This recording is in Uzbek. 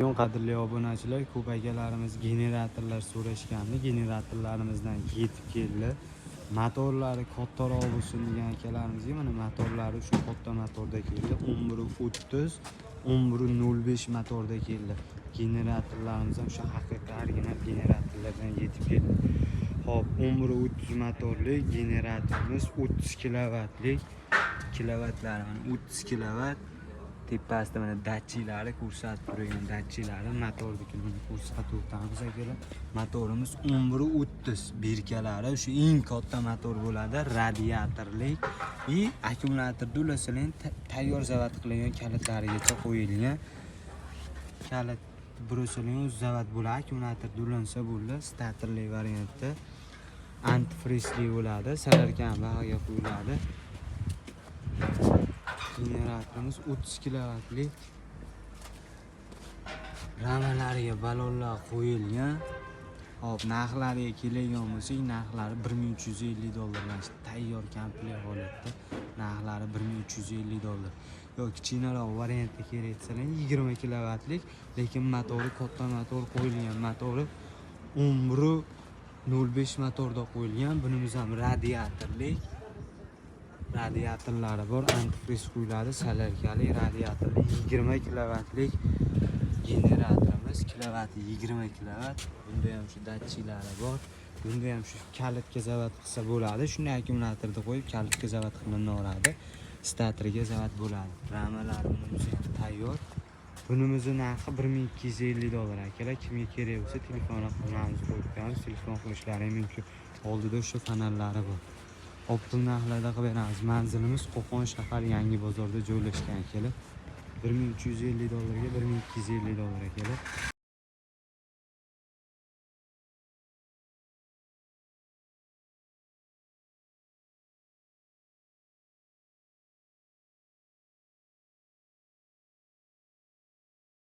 Qadrli obunachilar, ko'p akalarimiz generatorlar so'rashgandi. Generatorlarimizdan yetib keldi. Motorlari kattaroq bo'lsin degan akalarimizga mana motorlari shu katta motorda keldi. 11.30, 11.05 motorda keldi. Generatorlarimiz ham shu haqiqiy original generatorlardan yetib keldi. Xo'p, 11.30 motorli generatorimiz 30 kilovatlik. Kilovatlari 30 kilovat. Tepasida mana datchiklari ko'rsatib turgan datchiklari motornikini ko'rsatib o'tamiz akalar. Motorimiz 11.30 berkalari shu eng katta motor bo'ladi, radiatorlik va akkumulyatorda ularsalar tayyor zavod qilingan kalitlarigacha qo'yilgan. Kalit burosalar o'z zavod bo'ladi, akkumulyatorda ulansa bo'ladi. Starterli variantda antifrizli bo'ladi, salarkan bag'aga qo'yiladi. Generatorimiz 30 kilovatlik. Ramalariga balonlar qo'yilgan. Hop, narxlariga keladigan bo'lsak, narxlari $1350 tayyor komplekt holatda. Narxlari $1350. Yo kichkinaroq variantda kerak etsalar 20 kilovatlik, lekin motori katta motor qo'yilgan. Motori 11.05 motorda qo'yilgan. Bunimiz ham radiatorlik. Radiatorlari bor, antifriz qo'yiladi, salarkali radiatorli 20 kilovatlik generatorimiz. Kilovati 20 kilovat. Bunda ham shu datchiklari bor. Bunda ham shu kalitga zavod qilsa bo'ladi. Shunday akkumulyatorda qo'yib kalitga zavod qilinaveradi. Starterga zavod bo'ladi. Ramalari bunimiz ham tayyor. Bunimizning narxi $1250 akalar. Kimga kerak bo'lsa telefon raqamlarimizni qo'yib qo'yamiz. Telefon qilishlari mumkin. Oldida o'sha panellari bor. Optim narxlarda qilib beramiz. Manzilimiz Qo'qon shahar Yangi bozorda joylashgan akalar. $1350 ga $1250 akalar.